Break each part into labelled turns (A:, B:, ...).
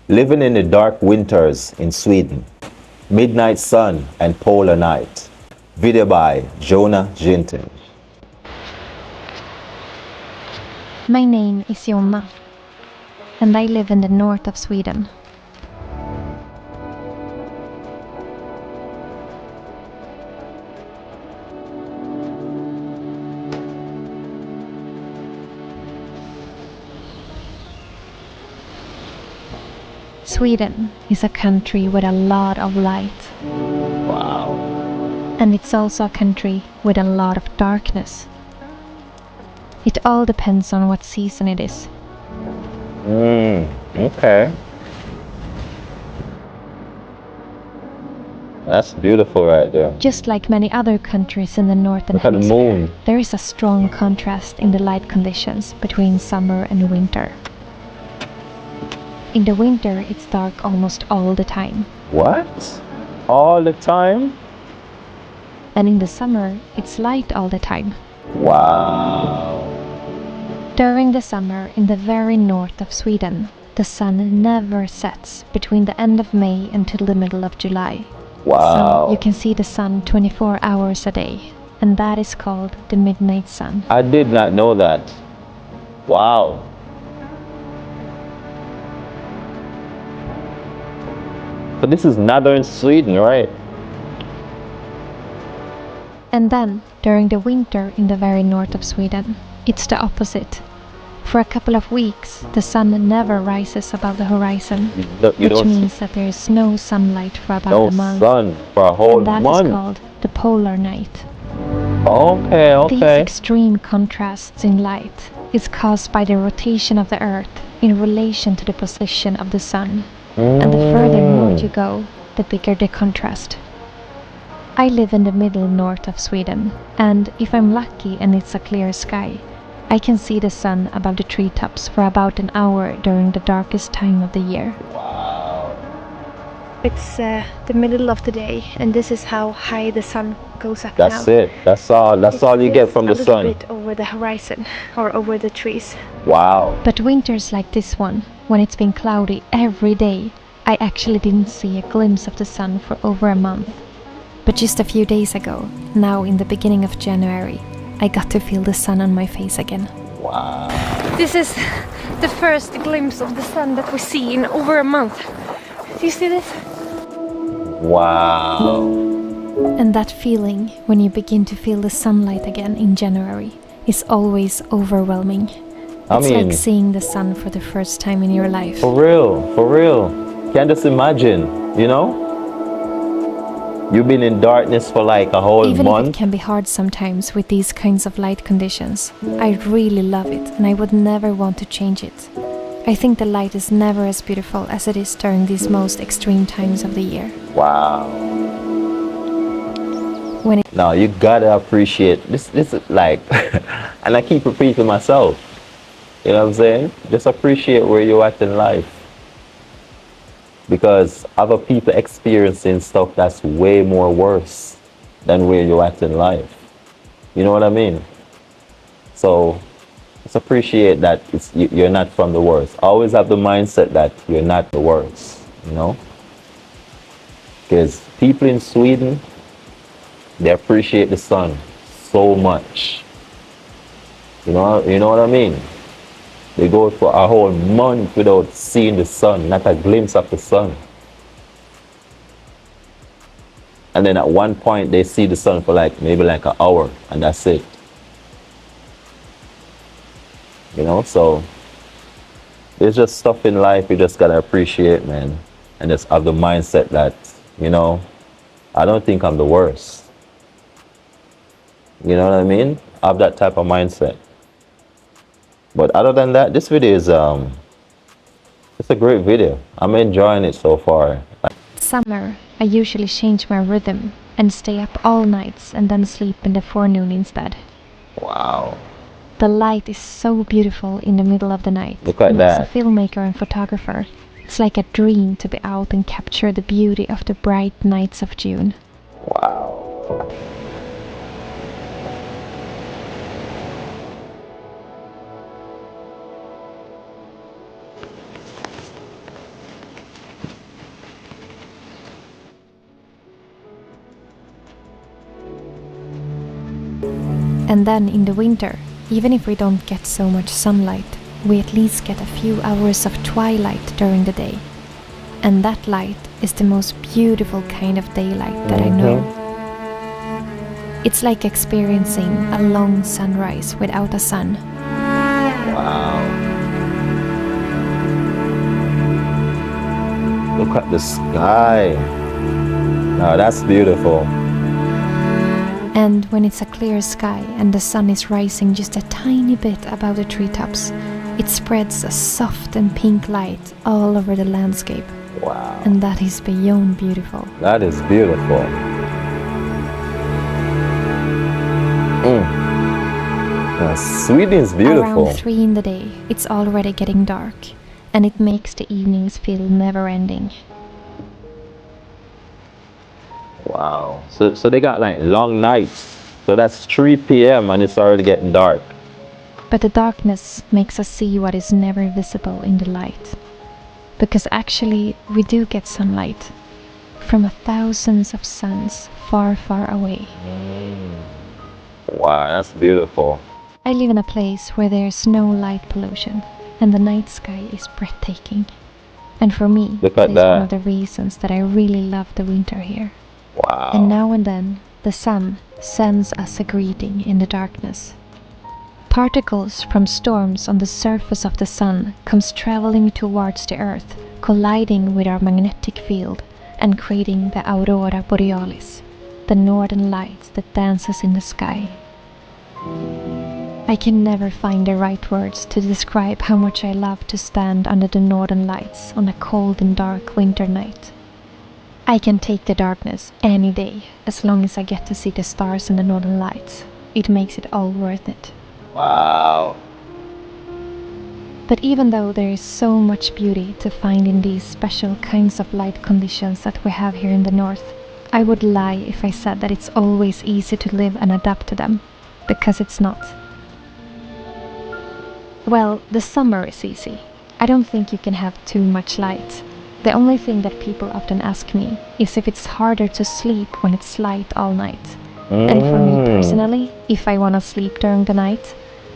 A: Living in the dark winters in Sweden. Midnight sun and polar night. Video by Jonna Jinton.
B: My name is Jonna, and I live in the north of Sweden. Sweden is a country with a lot of light.
A: Wow.
B: And it's also a country with a lot of darkness. It all depends on what season it is.
A: Okay. That's beautiful right there.
B: Just like many other countries in the northern
A: Look at the
B: hemisphere,
A: moon.
B: there is a strong contrast in the light conditions between summer and winter. In the winter, it's dark almost all the time.
A: What? All the time?
B: And in the summer, it's light all the time.
A: Wow.
B: During the summer in the very north of Sweden, the sun never sets between the end of May until the middle of July.
A: Wow.
B: So you can see the sun 24 hours a day, and that is called the midnight sun.
A: I did not know that. Wow. So this is northern Sweden, right?
B: And then, during the winter in the very north of Sweden, it's the opposite. For a couple of weeks, the sun never rises above the horizon, which means that there is no sunlight for about a month.
A: No sun for a whole
B: and that
A: month.
B: is called the polar night.
A: Okay.
B: These extreme contrasts in light is caused by the rotation of the Earth in relation to the position of the sun. And the further north you go, the bigger the contrast. I live in the middle north of Sweden, and if I'm lucky and it's a clear sky, I can see the sun above the treetops for about an hour during the darkest time of the year.
A: Wow.
B: It's the middle of the day, and this is how high the sun goes up
A: That's
B: now.
A: it. That's all you get from the sun.
B: A little bit over the horizon, or over the trees.
A: Wow.
B: But winters like this one, when it's been cloudy every day, I actually didn't see a glimpse of the sun for over a month. But just a few days ago, now in the beginning of January, I got to feel the sun on my face again.
A: Wow.
B: This is the first glimpse of the sun that we see in over a month. Do you see this?
A: Wow.
B: And that feeling, when you begin to feel the sunlight again in January, is always overwhelming. It's like seeing the sun for the first time in your life.
A: For real. Can't just imagine, you know? You've been in darkness for like a whole month.
B: Even if it can be hard sometimes with these kinds of light conditions, I really love it and I would never want to change it. I think the light is never as beautiful as it is during these most extreme times of the year.
A: Wow. Now you gotta appreciate this. This is like, and I keep repeating to myself. You know what I'm saying? Just appreciate where you're at in life. Because other people experiencing stuff that's way more worse than where you're at in life. You know what I mean? So just appreciate that you're not from the worst. Always have the mindset that you're not the worst, you know? Because people in Sweden, they appreciate the sun so much. You know what I mean? They go for a whole month without seeing the sun, not a glimpse of the sun. And then at one point they see the sun for maybe an hour, and that's it. You know, so there's just stuff in life you just gotta appreciate, man. And just have the mindset that, you know, I don't think I'm the worst. You know what I mean? Have that type of mindset. But other than that, this video is it's a great video. I'm enjoying it so far.
B: Summer, I usually change my rhythm and stay up all nights and then sleep in the forenoon instead.
A: Wow.
B: The light is so beautiful in the middle of the night.
A: Look at
B: that. As a
A: that.
B: filmmaker and photographer, it's like a dream to be out and capture the beauty of the bright nights of June.
A: Wow.
B: And then in the winter, even if we don't get so much sunlight, we at least get a few hours of twilight during the day. And that light is the most beautiful kind of daylight that I know. It's like experiencing a long sunrise without a sun.
A: Wow. Look at the sky. Now that's beautiful.
B: And when it's a clear sky and the sun is rising just a tiny bit above the treetops, it spreads a soft and pink light all over the landscape.
A: Wow.
B: And that is beyond beautiful.
A: That is beautiful. Sweden's beautiful.
B: Around 3 in the day, it's already getting dark, and it makes the evenings feel never-ending.
A: Wow. So they got like long nights. So that's 3 p.m. and it's already getting dark.
B: But the darkness makes us see what is never visible in the light. Because actually, we do get sunlight from thousands of suns far, far away.
A: Wow, that's beautiful.
B: I live in a place where there's no light pollution, and the night sky is breathtaking. And for me,
A: Look
B: that
A: at
B: is
A: that.
B: one of the reasons that I really love the winter here.
A: Wow.
B: And now and then, the sun sends us a greeting in the darkness. Particles from storms on the surface of the sun comes traveling towards the earth, colliding with our magnetic field and creating the aurora borealis, the northern lights that dances in the sky. I can never find the right words to describe how much I love to stand under the northern lights on a cold and dark winter night. I can take the darkness any day, as long as I get to see the stars and the northern lights. It makes it all worth it.
A: Wow.
B: But even though there is so much beauty to find in these special kinds of light conditions that we have here in the north, I would lie if I said that it's always easy to live and adapt to them, because it's not. Well, the summer is easy. I don't think you can have too much light. The only thing that people often ask me is if it's harder to sleep when it's light all night. And for me personally, if I want to sleep during the night,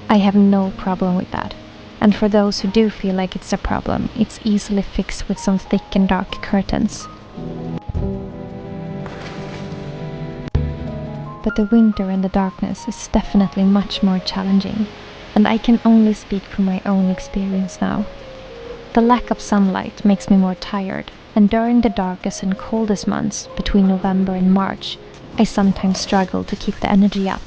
B: I have no problem with that. And for those who do feel like it's a problem, it's easily fixed with some thick and dark curtains. But the winter and the darkness is definitely much more challenging, and I can only speak from my own experience now. The lack of sunlight makes me more tired, and during the darkest and coldest months, between November and March, I sometimes struggle to keep the energy up.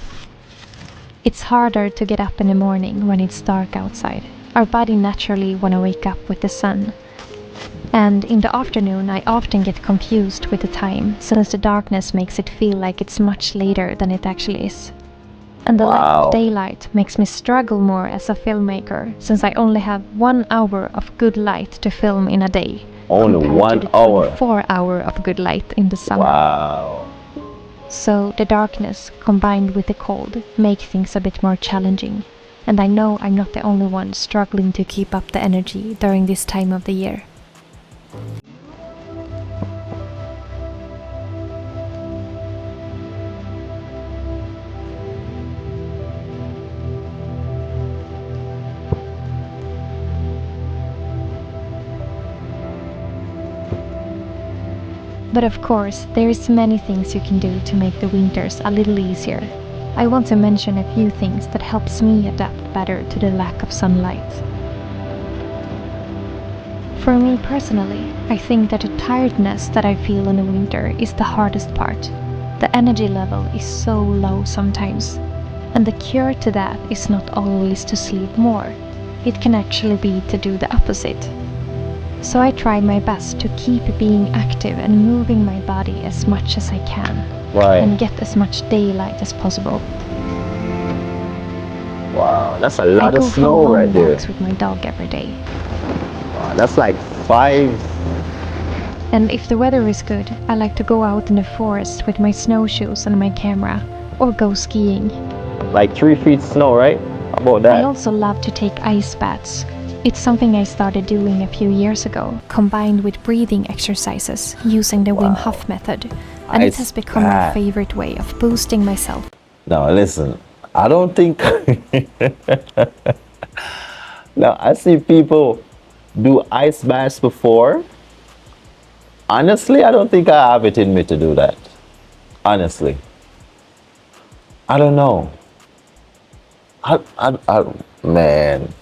B: It's harder to get up in the morning when it's dark outside. Our body naturally want to wake up with the sun. And in the afternoon, I often get confused with the time, since the darkness makes it feel like it's much later than it actually is. And the lack of daylight makes me struggle more as a filmmaker, since I only have 1 hour of good light to film in a day.
A: Only
B: compared to
A: 1
B: the
A: hour.
B: 24 hour of good light in the summer.
A: Wow.
B: So the darkness combined with the cold make things a bit more challenging. And I know I'm not the only one struggling to keep up the energy during this time of the year. But of course, there is many things you can do to make the winters a little easier. I want to mention a few things that helps me adapt better to the lack of sunlight. For me personally, I think that the tiredness that I feel in the winter is the hardest part. The energy level is so low sometimes. And the cure to that is not always to sleep more. It can actually be to do the opposite. So I try my best to keep being active and moving my body as much as I can.
A: Right.
B: And get as much daylight as possible.
A: Wow, that's a lot of
B: I go for
A: snow
B: long
A: right there.
B: walks with my dog every day.
A: Wow, that's like 5.
B: And if the weather is good, I like to go out in the forest with my snowshoes and my camera, or go skiing.
A: Like 3 feet snow, right? How about
B: I
A: that?
B: also love to take ice baths. It's something I started doing a few years ago, combined with breathing exercises using the Wim Hof method. And it
A: Ice
B: has become my
A: bath.
B: favorite way of boosting myself.
A: Now listen, I don't think. Now I see people do ice baths before. Honestly, I don't think I have it in me to do that. Honestly, I don't know. Man,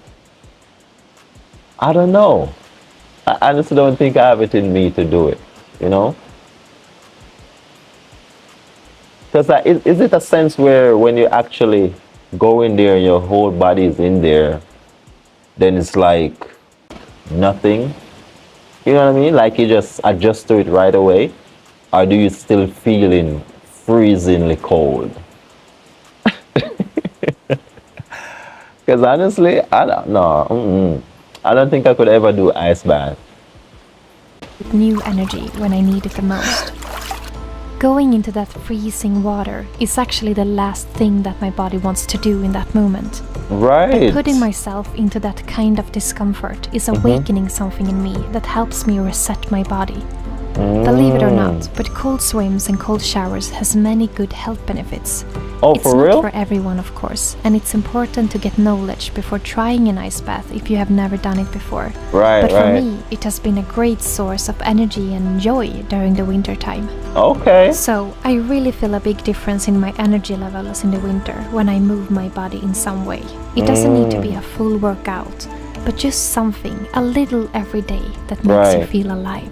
A: I don't know. I honestly don't think I have it in me to do it. You know, because is it a sense where when you actually go in there and your whole body is in there, then it's like nothing. You know what I mean? Like you just adjust to it right away, or do you still feeling freezingly cold? Because honestly, I don't know. I don't think I could ever do ice bath.
B: With new energy when I need it the most. Going into that freezing water is actually the last thing that my body wants to do in that moment. But
A: Right.
B: putting myself into that kind of discomfort is awakening something in me that helps me reset my body. Believe it or not, but cold swims and cold showers has many good health benefits.
A: Oh,
B: It's
A: for
B: not
A: real?
B: for everyone, of course, and it's important to get knowledge before trying an ice bath if you have never done it before.
A: Right,
B: But for
A: right.
B: me, it has been a great source of energy and joy during the winter time.
A: Okay.
B: So, I really feel a big difference in my energy levels in the winter when I move my body in some way. It doesn't need to be a full workout, but just something, a little every day that makes you
A: Right.
B: feel alive.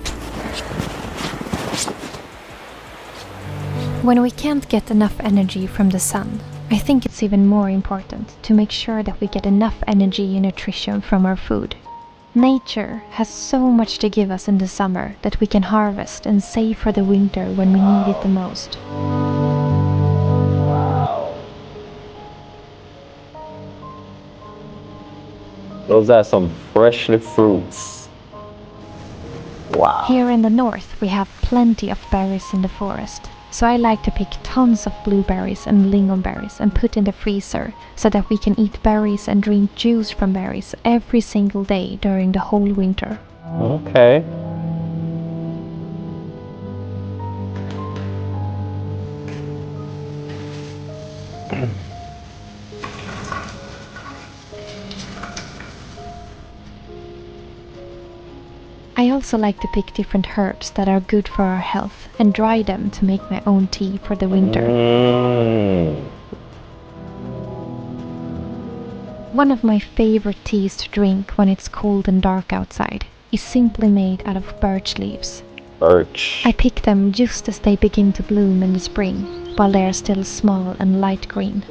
B: When we can't get enough energy from the sun, I think it's even more important to make sure that we get enough energy and nutrition from our food. Nature has so much to give us in the summer that we can harvest and save for the winter when we need it the most.
A: Those are some freshly fruits. Wow.
B: Here in the north, we have plenty of berries in the forest, so I like to pick tons of blueberries and lingonberries and put in the freezer so that we can eat berries and drink juice from berries every single day during the whole winter.
A: Okay.
B: I also like to pick different herbs that are good for our health and dry them to make my own tea for the winter.
A: Mm.
B: One of my favorite teas to drink when it's cold and dark outside is simply made out of birch leaves.
A: Birch.
B: I pick them just as they begin to bloom in the spring, while they are still small and light green.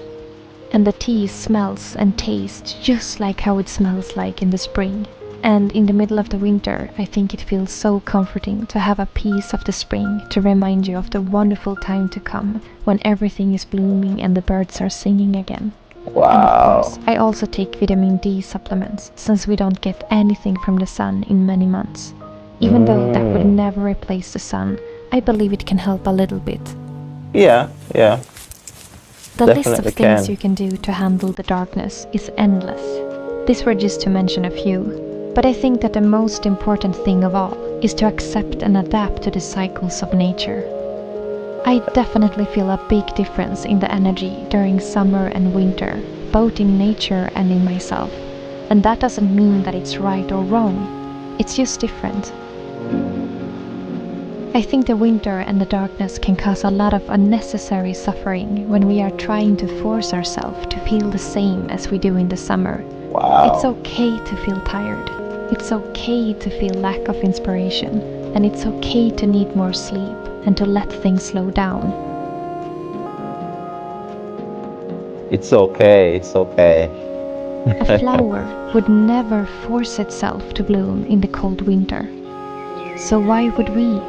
B: And the tea smells and tastes just like how it smells like in the spring. And in the middle of the winter, I think it feels so comforting to have a piece of the spring to remind you of the wonderful time to come when everything is blooming and the birds are singing again. And of course,
A: Wow.
B: I also take vitamin D supplements since we don't get anything from the sun in many months. Even though that would never replace the sun, I believe it can help a little bit.
A: Yeah, yeah.
B: The list of
A: Definitely
B: things
A: can.
B: you can do to handle the darkness is endless. These were just to mention a few, but I think that the most important thing of all is to accept and adapt to the cycles of nature. I definitely feel a big difference in the energy during summer and winter, both in nature and in myself. And that doesn't mean that it's right or wrong, it's just different. I think the winter and the darkness can cause a lot of unnecessary suffering when we are trying to force ourselves to feel the same as we do in the summer. It's
A: Wow.
B: okay to feel tired. It's okay to feel lack of inspiration. And it's okay to need more sleep and to let things slow down.
A: It's okay. It's okay.
B: A flower would never force itself to bloom in the cold winter. So why would we?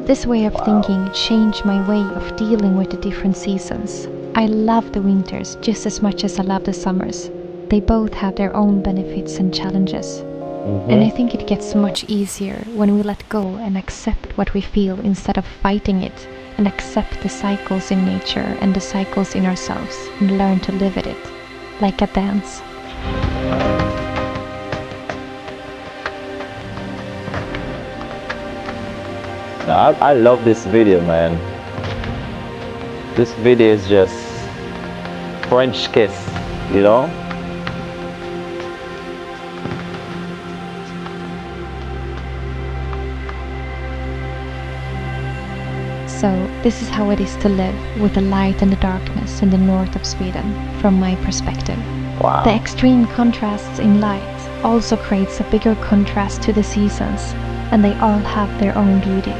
B: This way of
A: Wow.
B: thinking changed my way of dealing with the different seasons. I love the winters just as much as I love the summers. They both have their own benefits and challenges. And I think it gets much easier when we let go and accept what we feel instead of fighting it, and accept the cycles in nature and the cycles in ourselves and learn to live with it, like a dance.
A: No, I love this video, man. This video is just French kiss, you know?
B: So, this is how it is to live with the light and the darkness in the north of Sweden, from my perspective.
A: Wow.
B: The extreme contrasts in light also creates a bigger contrast to the seasons, and they all have their own beauty.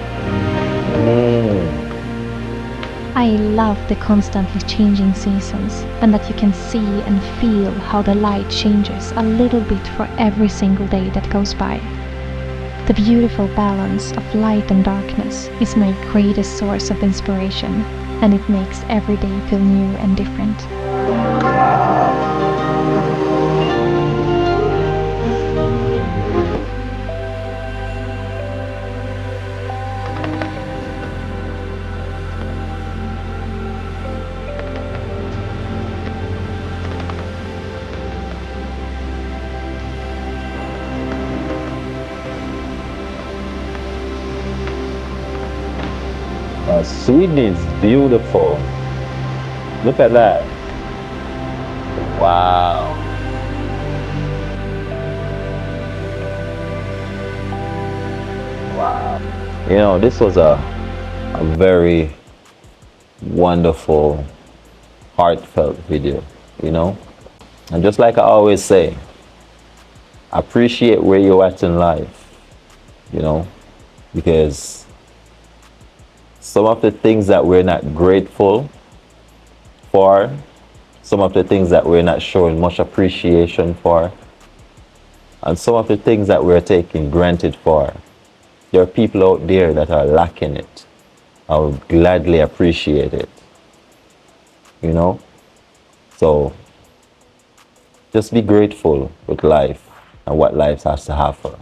B: I love the constantly changing seasons, and that you can see and feel how the light changes a little bit for every single day that goes by. The beautiful balance of light and darkness is my greatest source of inspiration, and it makes every day feel new and different.
A: Sweden is beautiful. Look at that. Wow. Wow. You know, this was a very wonderful, heartfelt video, you know? And just like I always say, appreciate where you're at in life, you know? Because some of the things that we're not grateful for, some of the things that we're not showing much appreciation for, and some of the things that we're taking granted for, there are people out there that are lacking it. I would gladly appreciate it, you know? So just be grateful with life and what life has to offer.